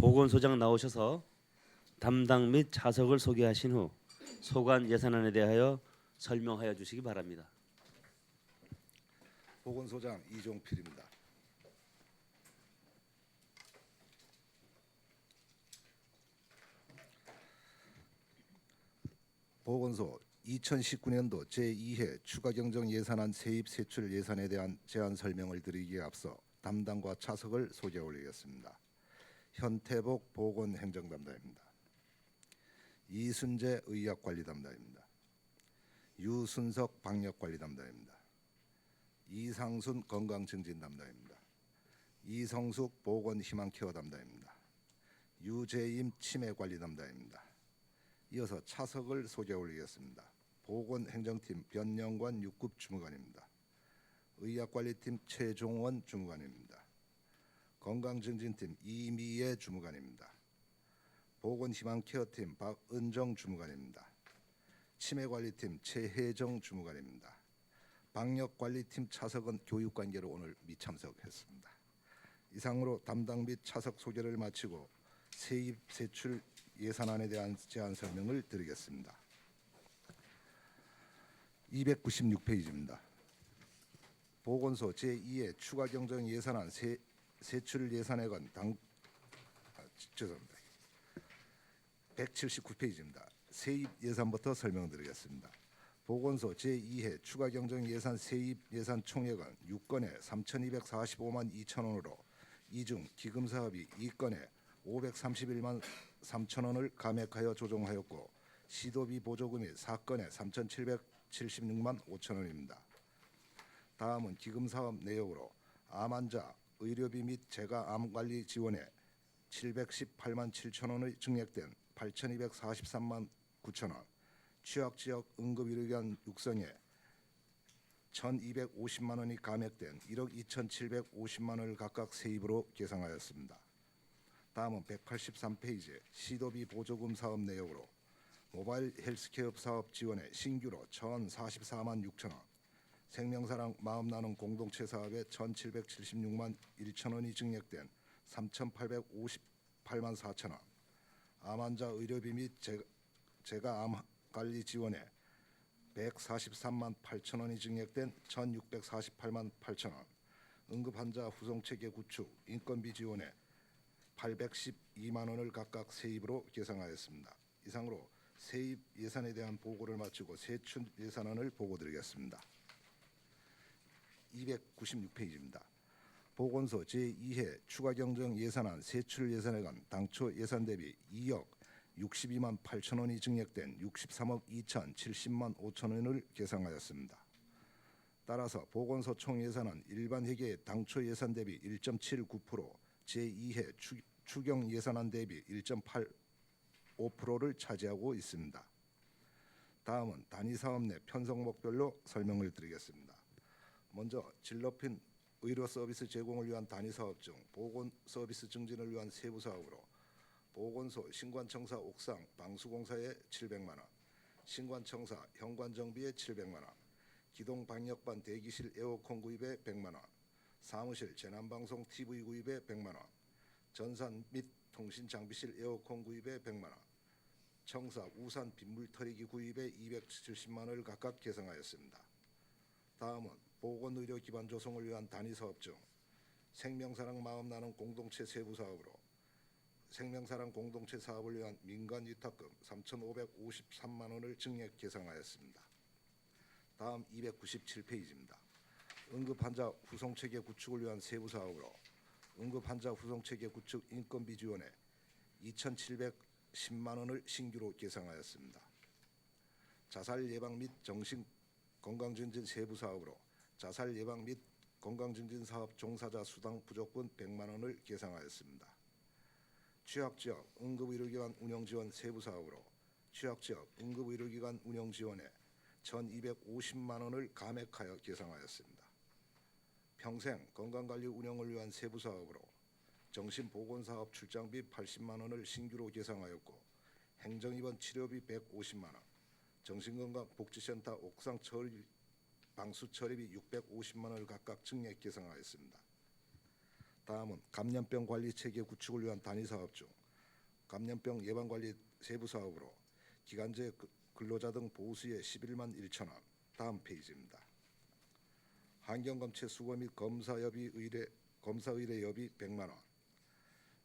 보건소장 나오셔서 담당 및 자석을 소개하신 후 소관 예산안에 대하여 설명하여 주시기 바랍니다. 보건소장 이종필입니다. 보건소 2019년도 제2회 추가경정 예산안 세입 세출 예산에 대한 제안 설명을 드리기에 앞서 담당과 차석을 소개해 올리겠습니다. 현태복 보건행정담당입니다. 이순재 의학관리담당입니다. 유순석 방역관리담당입니다. 이상순 건강증진담당입니다. 이성숙 보건희망케어 담당입니다. 유재임 치매관리담당입니다. 이어서 차석을 소개해 올리겠습니다. 보건행정팀 변영관 6급 주무관입니다. 의학관리팀 최종원 주무관입니다. 건강증진팀 이미애 주무관입니다. 보건희망케어팀 박은정 주무관입니다. 치매관리팀 최혜정 주무관입니다. 방역관리팀 차석은 교육관계로 오늘 미참석했습니다. 이상으로 담당 및 차석 소개를 마치고 세입 세출 예산안에 대한 제안 설명을 드리겠습니다. 296페이지입니다. 보건소 제2의 추가경정 예산안 세출 예산액은 179페이지입니다. 세입 예산부터 설명드리겠습니다. 보건소 제2회 추가경정 예산 세입 예산 총액은 6건에 3,245만 2천 원으로 이 중 기금 사업이 2건에 531만 3천 원을 감액하여 조정하였고 시도비 보조금이 4건에 3,776만 5천 원입니다. 다음은 기금 사업 내역으로 암 환자 의료비 및 재가 암 관리 지원에 718만 7천 원의 증액된 8,243만 9천 원, 취약지역 응급의료기관 육성에 1,250만 원이 감액된 1억 2,750만 원을 각각 세입으로 계상하였습니다. 다음은 183페이지 시도비 보조금 사업 내역으로 모바일 헬스케어 사업 지원에 신규로 1,044만 6천 원, 생명사랑 마음나눔 공동체 사업에 1,776만 1천 원이 증액된 3,858만 4천 원, 암 환자 의료비 및 재가 암 관리 지원에 143만 8천 원이 증액된 1,648만 8천 원, 응급환자 후송체계 구축 인건비 지원에 812만 원을 각각 세입으로 계상하였습니다. 이상으로 세입 예산에 대한 보고를 마치고 세출 예산안을 보고드리겠습니다. 296페이지입니다. 보건소 제2회 추가경정 예산안 세출 예산액은 당초 예산 대비 2억 62만 8천 원이 증액된 63억 2,070만 5천 원을 계상하였습니다. 따라서 보건소 총 예산은 일반 회계의 당초 예산 대비 1.79%, 제2회 추경 예산안 대비 1.85%를 차지하고 있습니다. 다음은 단위 사업 내 편성목별로 설명을 드리겠습니다. 먼저 질 높인 의료 서비스 제공을 위한 단위 사업 중 보건 서비스 증진을 위한 세부 사업으로 보건소 신관청사 옥상 방수공사에 700만 원, 신관청사 현관 정비에 700만 원, 기동 방역반 대기실 에어컨 구입에 100만 원, 사무실 재난방송 TV 구입에 100만 원, 전산 및 통신 장비실 에어컨 구입에 100만 원, 청사 우산 빗물 털이기 구입에 270만 원을 각각 계상하였습니다. 다음은 보건의료 기반 조성을 위한 단위 사업 중 생명사랑 마음나눔 공동체 세부 사업으로 생명사랑 공동체 사업을 위한 민간 위탁금 3,553만 원을 증액 계상하였습니다. 다음 297페이지입니다. 응급환자 후송체계 구축을 위한 세부 사업으로 응급환자 후송체계 구축 인건비 지원에 2,710만 원을 신규로 계상하였습니다. 자살 예방 및 정신 건강증진 세부 사업으로 자살 예방 및 건강증진 사업 종사자 수당 부족분 100만 원을 계상하였습니다. 취약지역 응급의료기관 운영지원 세부 사업으로 취약지역 응급의료기관 운영지원에 1,250만 원을 감액하여 계상하였습니다. 평생 건강관리 운영을 위한 세부 사업으로 정신보건사업 출장비 80만 원을 신규로 계상하였고 행정입원 치료비 150만 원, 정신건강복지센터 옥상 방수 처리비 650만 원을 각각 증액 계상하였습니다. 다음은 감염병 관리 체계 구축을 위한 단위 사업 중 감염병 예방 관리 세부 사업으로 기간제 근로자 등 보수에 11만 1천 원. 다음 페이지입니다. 환경검체 수거 및 검사 의뢰 여비 100만 원.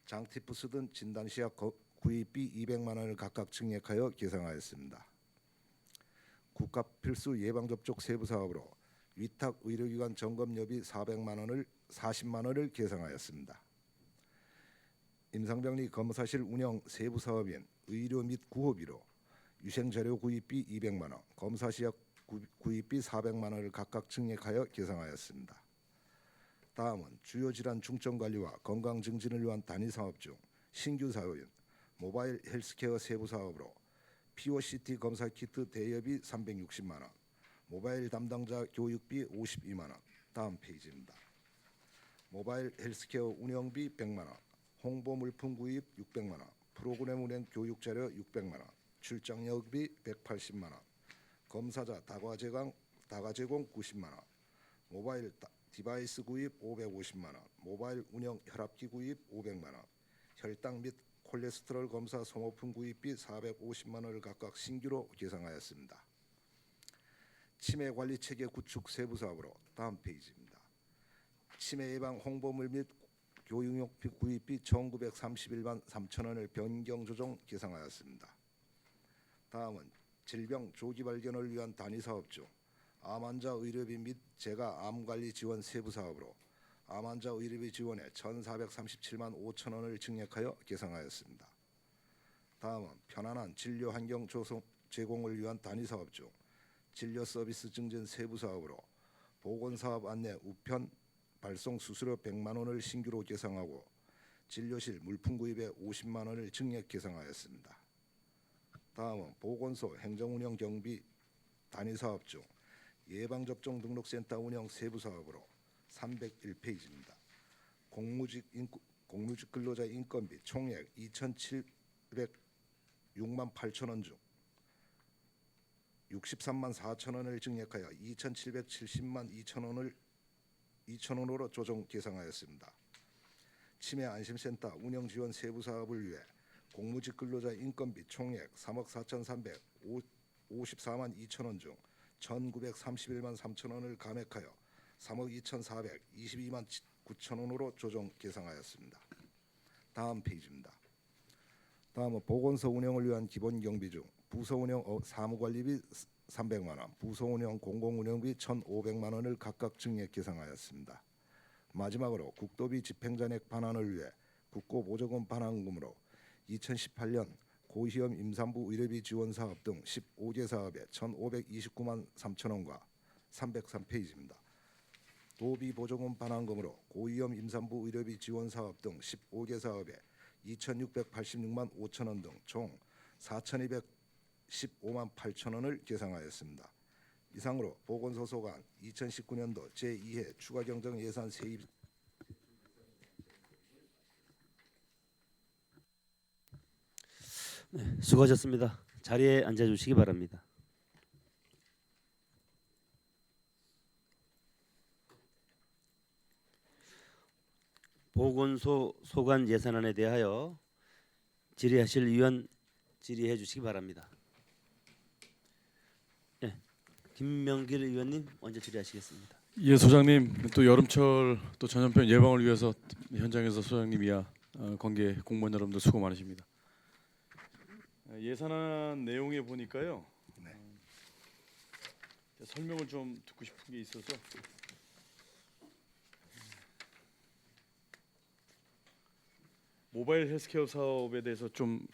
장티푸스 등 진단시약 구입비 200만 원을 각각 증액하여 계상하였습니다. 국가 필수 예방 접촉 세부 사업으로 위탁 의료기관 점검 여비 40만 원을 계상하였습니다. 임상병리 검사실 운영 세부 사업인 의료 및 구호비로 유생자료 구입비 200만 원, 검사시약 구입비 400만 원을 각각 증액하여 계상하였습니다. 다음은 주요 질환 중점 관리와 건강 증진을 위한 단위 사업 중 신규 사업인 모바일 헬스케어 세부 사업으로 POCT 검사 키트 대여비 360만 원, 모바일 담당자 교육비 52만 원. 다음 페이지입니다. 모바일 헬스케어 운영비 100만 원, 홍보 물품 구입 600만 원, 프로그램 운행 교육 자료 600만 원, 출장료비 180만 원, 검사자 다과 제공 90만 원, 모바일 디바이스 구입 550만 원, 모바일 운영 혈압기 구입 500만 원, 혈당 및 콜레스테롤 검사 소모품 구입비 450만 원을 각각 신규로 계상하였습니다. 치매 관리 체계 구축 세부 사업으로 다음 페이지입니다. 치매 예방 홍보물 및 교육용품 구입비 1931만 3천 원을 변경 조정 계상하였습니다. 다음은 질병 조기 발견을 위한 단위 사업 중 암 환자 의료비 및 재가 암 관리 지원 세부 사업으로 암 환자 의료비 지원에 1,437만 5천 원을 증액하여 계상하였습니다. 다음은 편안한 진료 환경 제공을 위한 단위 사업 중 진료 서비스 증진 세부 사업으로 보건사업 안내 우편 발송 수수료 100만 원을 신규로 계상하고 진료실 물품 구입에 50만 원을 증액 계상하였습니다. 다음은 보건소 행정운영 경비 단위 사업 중 예방접종 등록센터 운영 세부 사업으로 301페이지입니다. 공무직 근로자 인건비 총액 2,706만 8천 원 중 63만 4천 원을 증액하여 2,770만 2천 원으로 조정 계상하였습니다. 치매 안심센터 운영 지원 세부 사업을 위해 공무직 근로자 인건비 총액 3억 4,354만 2천 원 중 1,931만 3천 원을 감액하여 3억 2,422만 9천 원으로 조정 계상하였습니다. 다음 페이지입니다. 다음은 보건소 운영을 위한 기본 경비 중 부서 운영 사무관리비 300만 원, 부서 운영 공공운영비 1,500만 원을 각각 증액 계상하였습니다. 마지막으로 국도비 집행잔액 반환을 위해 국고보조금 반환금으로 2018년 고위험 임산부 의료비 지원 사업 등 15개 사업에 1,529만 3천 원과 303페이지입니다. 도비 보조금 반환금으로 고위험 임산부 의료비 지원 사업 등 15개 사업에 2,686만 5천 원 등 총 4,215만 8천 원을 계상하였습니다. 이상으로 보건소 소관 2019년도 제2회 추가경정 예산 세입 수고하셨습니다. 자리에 앉아주시기 바랍니다. 보건소 소관 예산안에 대하여 질의하실 위원 질의해 주시기 바랍니다. 네, 김명길 의원님 먼저 질의하시겠습니다. 예, 소장님, 또 여름철 또 전염병 예방을 위해서 현장에서 소장님이야 관계 공무원 여러분들 수고 많으십니다. 예산안 내용에 보니까요. 설명을 좀 듣고 싶은 게 있어서 모바일 헬스케어 사업에 대해서 좀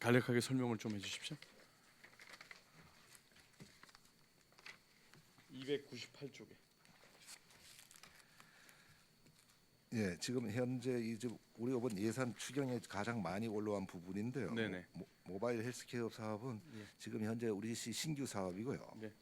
간략하게 설명을 좀 해주십시오. 298쪽에. 예, 지금 현재 이제 우리 이번 예산 추경에 가장 많이 올라온 부분인데요. 네네. 모바일 헬스케어 사업은 예. 지금 현재 우리 신규 사업이고요. 네.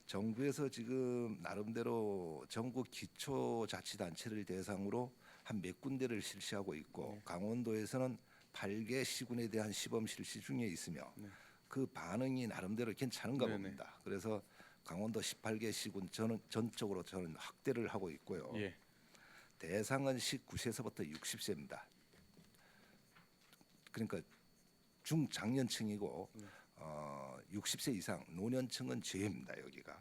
정부에서 지금 나름대로 전국 기초자치단체를 대상으로 한 몇 군데를 실시하고 있고 네. 강원도에서는 8개 시군에 대한 시범 실시 중에 있으며 네. 그 반응이 나름대로 괜찮은가 네네. 봅니다. 그래서 강원도 18개 시군 전적으로 저는 확대를 하고 있고요. 예. 대상은 19세에서부터 60세입니다. 그러니까 중장년층이고 60세 이상 노년층은 제입니다 여기가.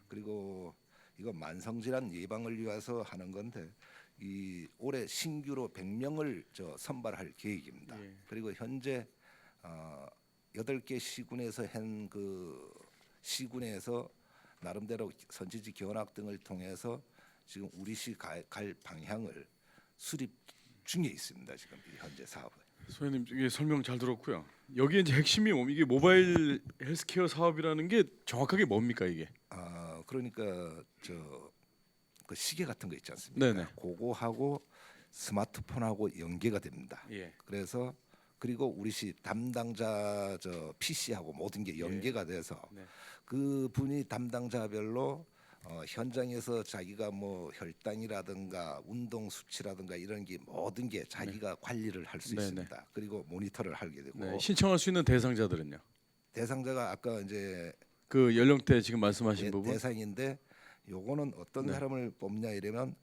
그리고 이거 만성질환 예방을 위해서 하는 건데 이 올해 신규로 100명을 선발할 계획입니다. 예. 그리고 현재 8개 시군에서 한 그 시군에서 나름대로 선지지 견학 등을 통해서 지금 우리시 갈 방향을 수립 중에 있습니다. 지금 이 현재 사업은. 소장님 이게 설명 잘 들었고요. 여기 이제 핵심이 이게 모바일 헬스케어 사업이라는 게 정확하게 뭡니까 이게? 그러니까 그 시계 같은 거 있지 않습니까? 네네. 그거하고 스마트폰하고 연계가 됩니다. 예. 그래서 그리고 우리시 담당자 PC하고 모든 게 연계가 돼서 네. 그 분이 담당자별로 현장에서 자기가 뭐 혈당이라든가 운동 수치라든가 이런 게 모든 게 자기가 관리를 할 수 네네. 있습니다. 그리고 모니터를 하게 되고 네. 신청할 수 있는 대상자들은요? 대상자가 아까 이제 그 연령대 지금 말씀하신 부분. 대상인데 요거는 어떤 네. 사람을 뽑냐 이러면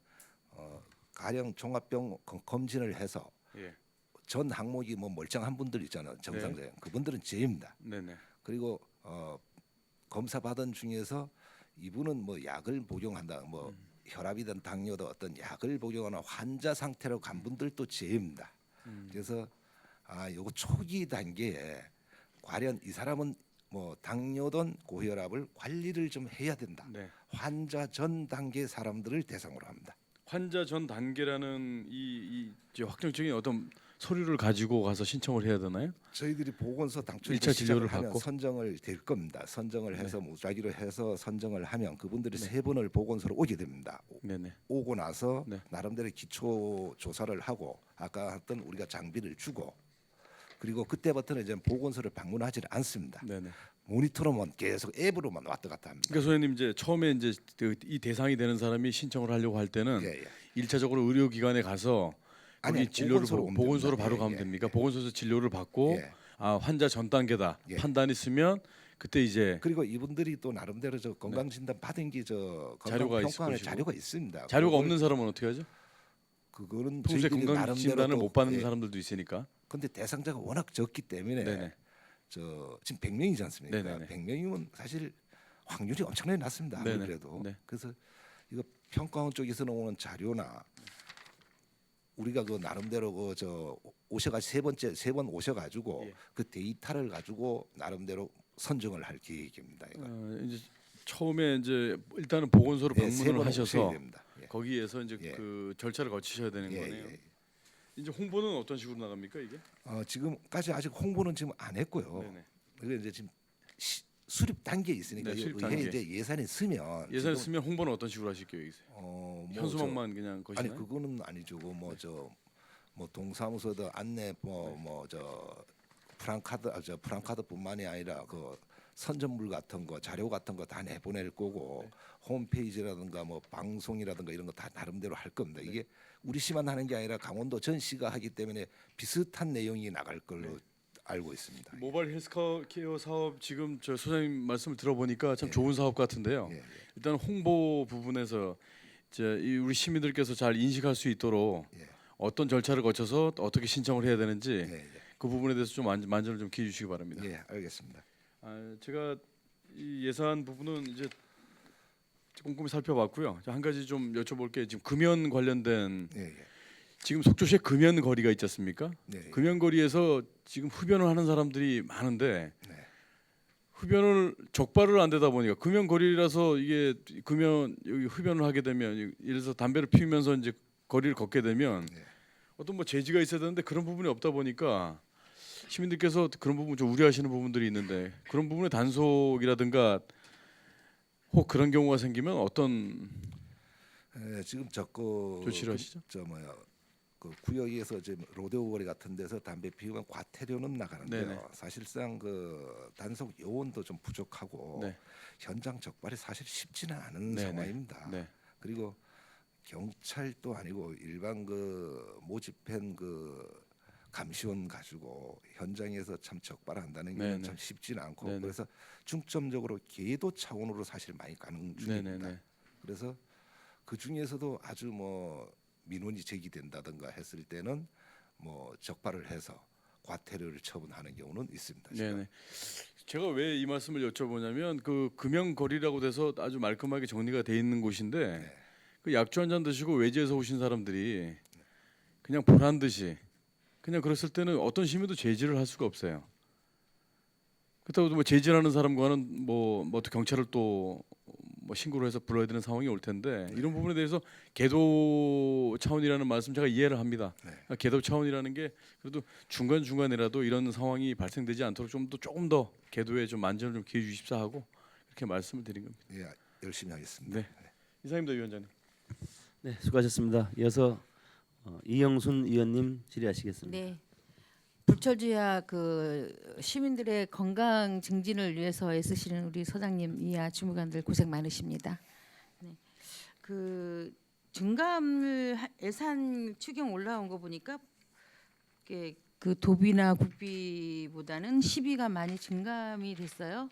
가령 종합병 검진을 해서 예. 전 항목이 뭐 멀쩡한 분들 있잖아요. 정상자형 그분들은 제입니다. 네네. 그리고 검사 받은 중에서 이분은 뭐 약을 복용한다, 뭐 혈압이든 당뇨든 어떤 약을 복용하는 환자 상태로 간 분들도 제입니다. 그래서 요거 초기 단계에 과연 이 사람은 뭐 당뇨든 고혈압을 관리를 좀 해야 된다. 네. 환자 전 단계 사람들을 대상으로 합니다. 환자 전 단계라는 이 이제 확정적인 어떤 서류를 가지고 가서 신청을 해야 되나요? 저희들이 보건소 당초에 일차 진료를 시작을 하면 받고? 선정을 될 겁니다. 선정을 해서 무작위로 해서 선정을 하면 그분들이 네. 3번을 보건소로 오게 됩니다. 네네. 오고 나서 네. 나름대로 기초 조사를 하고 아까 했던 우리가 장비를 주고 그리고 그때부터는 이제 보건소를 방문하지 않습니다. 네네. 모니터로만 계속 앱으로만 왔다 갔다 합니다. 그러니까 소장님 이제 처음에 이제 이 대상이 되는 사람이 신청을 하려고 할 때는 예, 예. 일차적으로 의료기관에 가서 거기 아니, 진료를 보건소로 오면 보건소로 됩니다. 바로 예, 가면 예, 됩니까? 예. 보건소에서 진료를 받고 예. 환자 전 단계다 예. 판단이 있으면 그때 이제 그리고 이분들이 또 나름대로 건강 진단 받은 게 건강 자료가 있을 평가하는 것이고. 자료가 있습니다. 자료가 그걸- 없는 사람은 어떻게 하죠? 그거는 평소에 저희들이 건강 나름대로 진단을 또- 못 받는 예. 사람들도 있으니까. 근데 대상자가 워낙 적기 때문에 네네. 지금 100명이지 않습니까? 네네네. 100명이면 사실 확률이 엄청나게 낮습니다. 아무리 네네. 그래도. 네. 그래서 이거 평가원 쪽에서 나오는 자료나 우리가 그 나름대로 오셔가지고 세 번 오셔가지고 예. 그 데이터를 가지고 나름대로 선정을 할 계획입니다. 이거. 이제 처음에 이제 일단은 보건소로 네, 세 방문을 번 하셔서 오셔야 됩니다. 예. 거기에서 이제 예. 그 절차를 거치셔야 되는 예, 거네요. 예. 이제 홍보는 어떤 식으로 나갑니까 이게? 지금까지 아직 홍보는 지금 안 했고요. 네네. 그게 이제 지금 수립 단계에 있으니까 네, 수립 의회에 단계. 이제 예산이 쓰면 예산 지금, 쓰면 홍보는 어떤 식으로 하실 계획이세요? 뭐 현수막만 그냥 아니 거시나요? 그거는 아니죠. 뭐 동사무소도 안내 프랑카드뿐만이 아니라 그 선전물 같은 거 자료 같은 거 다 내보낼 거고 홈페이지라든가 뭐 방송이라든가 이런 거 다 나름대로 할 겁니다. 이게 우리 시만 하는 게 아니라 강원도 전 시가 하기 때문에 비슷한 내용이 나갈 걸로 알고 있습니다. 모바일 헬스케어 사업 지금 저 소장님 말씀을 들어보니까 참 좋은 사업 같은데요. 예, 예. 일단 홍보 부분에서 이제 이 우리 시민들께서 잘 인식할 수 있도록 예. 어떤 절차를 거쳐서 어떻게 신청을 해야 되는지 예, 예. 그 부분에 대해서 좀 만전을 좀 기해 주시기 바랍니다. 예, 알겠습니다. 제가 이 예산 부분은 이제 꼼꼼히 살펴봤고요. 한 가지 좀 여쭤볼 게 지금 금연 관련된 예, 예. 지금 속초시에 금연 거리가 있지 않습니까? 네. 금연 거리에서 지금 흡연을 하는 사람들이 많은데 네. 흡연을 적발을 안 되다 보니까 금연 거리라서 이게 금연 여기 흡연을 하게 되면 예를 들어서 담배를 피우면서 이제 거리를 걷게 되면 네. 어떤 뭐 제지가 있어야 되는데 그런 부분이 없다 보니까 시민들께서 그런 부분 좀 우려하시는 부분들이 있는데 그런 부분의 단속이라든가 혹 그런 경우가 생기면 어떤 지금 조치를 하시죠? 그 구역에서 지금 로데오 거리 같은 데서 담배 피우면 과태료는 나가는데요. 네네. 사실상 그 단속 요원도 좀 부족하고 네. 현장 적발이 사실 쉽지는 않은 네네. 상황입니다. 네. 그리고 경찰도 아니고 일반 그 모집한 그 감시원 가지고 현장에서 참 적발한다는 게 네네. 참 쉽지는 않고 네네. 그래서 중점적으로 계도 차원으로 사실 많이 가는 중입니다. 네네네. 그래서 그 중에서도 아주 뭐 민원이 제기된다든가 했을 때는 뭐 적발을 해서 과태료를 처분하는 경우는 있습니다. 지금. 네네. 제가 왜 이 말씀을 여쭤보냐면 그 금연거리라고 돼서 아주 말끔하게 정리가 돼 있는 곳인데 네. 그 약주 한 잔 드시고 외지에서 오신 사람들이 그냥 보란 듯이 그냥 그랬을 때는 어떤 시민도 제지를 할 수가 없어요. 그렇다고 뭐 제지하는 사람과는 또 경찰을 또 뭐 신고를 해서 불러야 되는 상황이 올 텐데 이런 부분에 대해서 계도 차원이라는 말씀 제가 이해를 합니다. 네. 그러니까 계도 차원이라는 게 그래도 중간 중간이라도 이런 상황이 발생되지 않도록 조금 더 계도에 좀 만전을 좀 기해 주십사 하고 그렇게 말씀을 드린 겁니다. 예, 열심히 하겠습니다. 네. 이상입니다, 위원장님. 네, 수고하셨습니다. 이어서 이영순 의원님 질의하시겠습니다. 네. 불철주야 그 시민들의 건강 증진을 위해서 애쓰시는 우리 소장님 이하 주무관들 고생 많으십니다. 네. 그 증감을 예산 추경 올라온 거 보니까 그 도비나 국비보다는 시비가 많이 증감이 됐어요.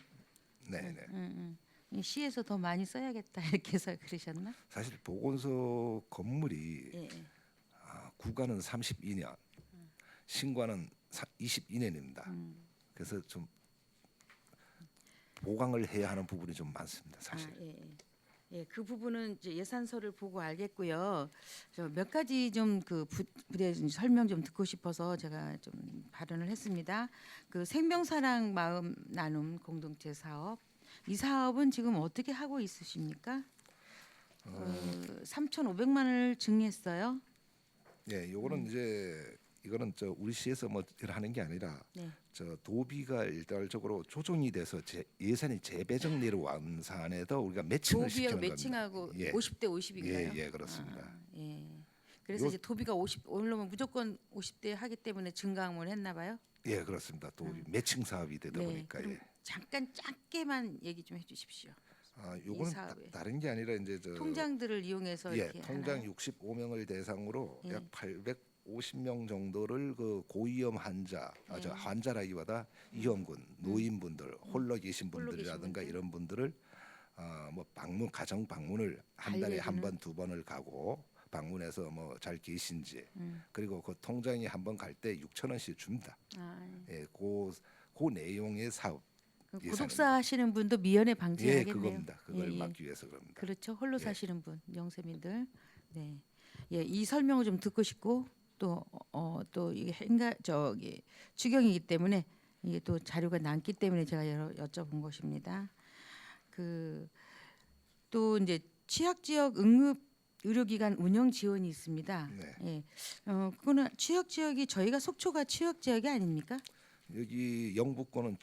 네, 네. 이 시에서 더 많이 써야겠다 이렇게 해서 그러셨나? 사실 보건소 건물이 예. 구가는 32년, 신관은 22년입니다. 그래서 좀 보강을 해야 하는 부분이 좀 많습니다. 사실. 예, 그 부분은 이제 예산서를 보고 알겠고요. 저 몇 가지 좀 그 부대 설명 좀 듣고 싶어서 제가 좀 발언을 했습니다. 그 생명사랑 마음 나눔 공동체 사업, 이 사업은 지금 어떻게 하고 있으십니까? 3,500만 원을 증액했어요. 예, 요거는 이제 이거는 우리 시에서 뭐 하는 게 아니라 네. 도비가 일괄적으로 조정이 돼서 예산이 재배정 내려온 사안에도 우리가 매칭을 도비하고 시키는 매칭하고 겁니다. 예. 50대 50인가요? 예, 그렇습니다. 예. 그래서 요- 이제 도비가 50 오르면 무조건 50대 하기 때문에 증강을 했나 봐요. 예, 그렇습니다. 도비 매칭 사업이 되다 보니까 그럼 예. 잠깐 짧게만 얘기 좀 해주십시오. 요거는 사업에. 다른 게 아니라 이제 통장들을 이용해서 예, 이렇게 통장 하나요? 65명을 대상으로 예. 약 850명 정도를 그 고위험 환자, 예. 환자라기보다 위험군, 노인분들, 홀로 계신 홀로 계신 분들이라든가 분들. 이런 분들을 뭐 가정 방문을 한 달에 한 관리해주는? 번, 두 번을 가고 방문해서 뭐 잘 계신지 음. 그리고 그 통장에 한 번 갈 때 6천 원씩 줍니다. 예, 그 내용의 사업. 그 예산입니다. 구독사 하시는 분도 미연에 예, 방지하겠네요. 그겁니다. 그걸 예, 예. 막기 위해서 그럽니다. 그렇죠. 홀로 예. 사시는 분, 영세민들. 네. 예, 이 설명을 좀 듣고 싶고 또 이게 추경이기 때문에 이게 또 자료가 남기 때문에 제가 여쭤본 것입니다. 그 또 이제 취약 지역 응급 의료기관 운영 지원이 있습니다. 네. 예. 그거는 취약 지역이 저희가 속초가 취약 지역이 아닙니까? 여기 영부권은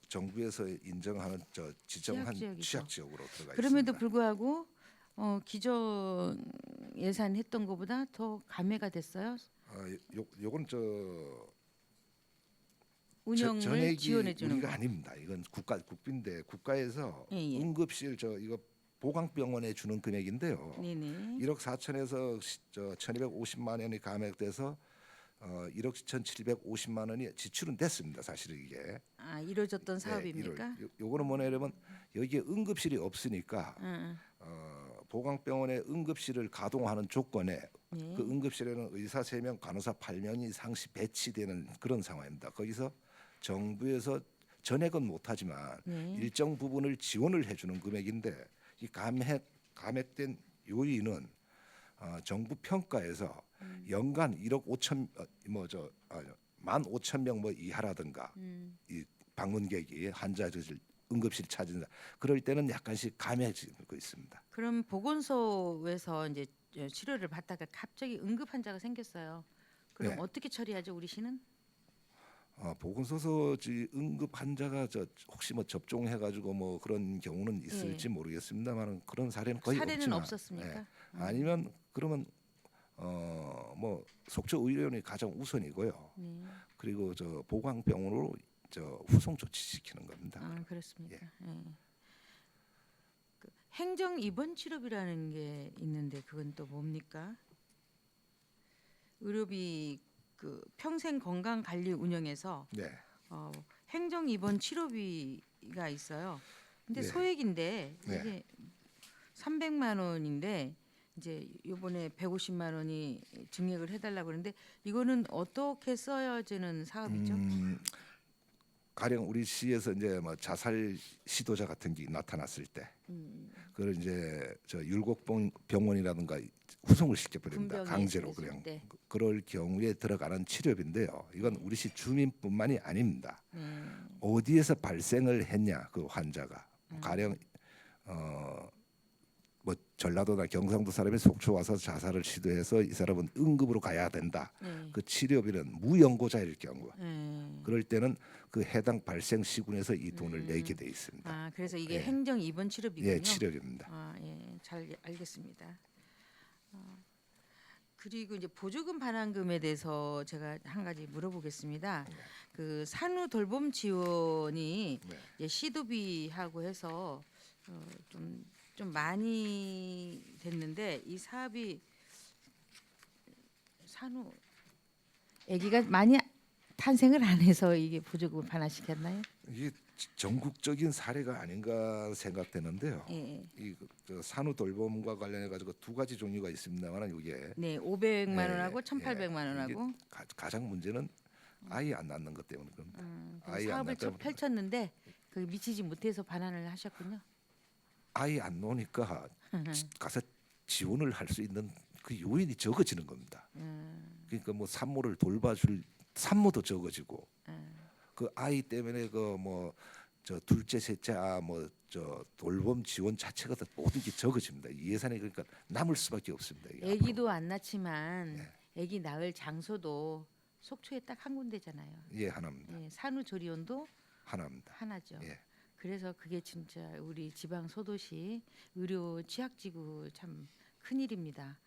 정부에서 인정하는 지정한 지역이죠. 취약 지역으로 들어가 그럼에도 있습니다. 불구하고 기존 예산했던 것보다 더 감회가 됐어요. 요건 운영을 전액이 지원해 주는 우리가 거. 아닙니다. 이건 국비인데 국가에서 예, 예. 응급실 이거 보강병원에 주는 금액인데요. 네네. 1억 4천에서 1,250만 원이 감액돼서 1억 1,750만 원이 지출은 됐습니다. 사실은 이게. 이루어졌던 사업입니까? 요거는 뭐냐면 여기에 응급실이 없으니까 응, 보강병원의 응급실을 가동하는 조건에 네. 그 응급실에는 의사 3명, 간호사 8명이 상시 배치되는 그런 상황입니다. 거기서 정부에서 전액은 못하지만 네. 일정 부분을 지원을 해주는 금액인데 이 감액된 요인은 정부 평가에서 연간 1억 5천 15,000명 뭐 이하라든가 이 방문객이 환자들 응급실 찾은다 그럴 때는 약간씩 감해지고 있습니다. 그럼 보건소에서 이제 치료를 받다가 갑자기 응급 환자가 생겼어요. 그럼 네. 어떻게 처리하죠, 우리 시는? 보건소서 응급 환자가 혹시 뭐 접종해가지고 뭐 그런 경우는 있을지 모르겠습니다만 그런 사례는 거의 사례는 없지만 없었습니까? 아니면 그러면 뭐 속초 의료원이 가장 우선이고요. 네. 그리고 보강병원으로 후송 조치시키는 겁니다. 그렇습니까? 예. 그 행정 입원 치료비라는 게 있는데 그건 또 뭡니까? 의료비 그 평생 건강 관리 운영에서 네. 행정 입원 치료비가 있어요. 근데 네. 소액인데 네. 이게 300만 원인데 이제 이번에 150만 원이 증액을 해달라고 그러는데 이거는 어떻게 써야지는 사업이죠? 가령 우리 시에서 이제 뭐 자살 시도자 같은 게 나타났을 때, 그걸 이제 저 율곡병원이라든가 후송을 시켜버립니다. 군병이 강제로 됐을 그냥. 때. 그럴 경우에 들어가는 치료비인데요. 이건 우리 시 주민뿐만이 아닙니다. 어디에서 발생을 했냐 그 환자가 가령 뭐 전라도나 경상도 사람이 속초 와서 자살을 시도해서 이 사람은 응급으로 가야 된다. 그 치료비는 무연고자일 경우 그럴 때는 그 해당 발생 시군에서 이 돈을 내게 돼 있습니다. 아 그래서 이게 예. 행정 입원 치료비군요. 예, 치료비입니다. 아 예, 잘 알겠습니다. 그리고 이제 보조금 반환금에 대해서 제가 한 가지 물어보겠습니다. 그 산후 돌봄 지원이 네. 이제 시도비하고 해서 좀 많이 됐는데 이 사업이 산후 아기가 많이 탄생을 안 해서 이게 보조금을 반환시켰나요? 이게 전국적인 사례가 아닌가 생각되는데요. 예. 그 산후 돌봄과 관련해 가지고 두 가지 종류가 있습니다만 이게 네, 500만 예, 원하고 예, 1,800만 원하고 가장 문제는 아이 안 낳는 것 때문에 그럽니다. 아이 안 사업을 낳다 펼쳤는데 그 미치지 못해서 반환을 하셨군요. 아이 안 놓으니까 가서 지원을 할 수 있는 그 요인이 적어지는 겁니다. 그러니까 뭐 산모를 돌봐줄 산모도 적어지고 그 아이 때문에 그 뭐 저 둘째 셋째 뭐 저 돌봄 지원 자체가 다 모든 게 적어집니다. 이 예산이 그러니까 남을 수밖에 없습니다. 이게 앞으로. 아기도 안 낳지만 아기 낳을 장소도 속초에 딱 한 군데잖아요. 예, 하나입니다. 예, 산후조리원도 하나입니다. 하나죠. 예. 그래서 그게 진짜 우리 지방 소도시 의료 취약지구 참 큰일입니다.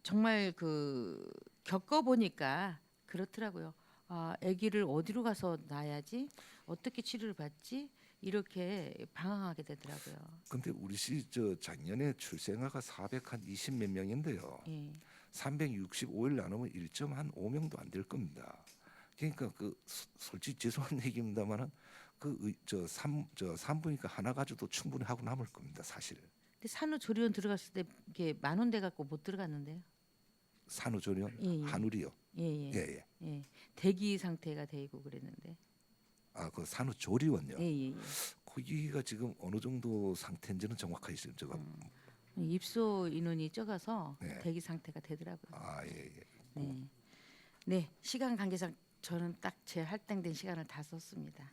정말 그 겪어보니까 그렇더라고요. 아, 아기를 어디로 가서 낳아야지, 어떻게 치료를 받지 이렇게 방황하게 되더라고요. 근데 우리 시 저 작년에 출생아가 420 몇 명인데요. 예. 365일 나누면 1.5명도 안 될 겁니다. 그러니까 그 솔직히 죄송한 얘기입니다만은 저 산부니까 하나 가지고도 충분히 하고 남을 겁니다. 사실. 근데 산후조리원 들어갔을 때 이게 만 원 돼 갖고 못 들어갔는데요. 산후조리원 예, 예. 한울이요. 예, 예. 예, 예. 예. 대기 상태가 되고 그랬는데. 그 산후조리원요. 예, 예, 예. 거기가 지금 어느 정도 상태인지는 정확하게 지금 제가 입소 인원이 적어서 네. 대기 상태가 되더라고요. 예, 예. 네. 네, 시간 관계상 저는 딱 제 할당된 시간을 다 썼습니다.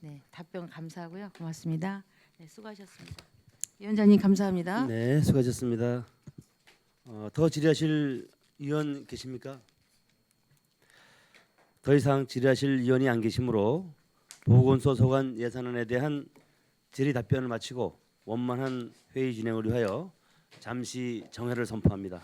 네, 답변 감사하고요. 고맙습니다. 네, 수고하셨습니다. 위원장님 감사합니다. 네, 수고하셨습니다. 더 질의하실 위원 계십니까? 더 이상 질의하실 위원이 안 계시므로 보건소 소관 예산안에 대한 질의 답변을 마치고 원만한 회의 진행을 위하여 잠시 정회를 선포합니다.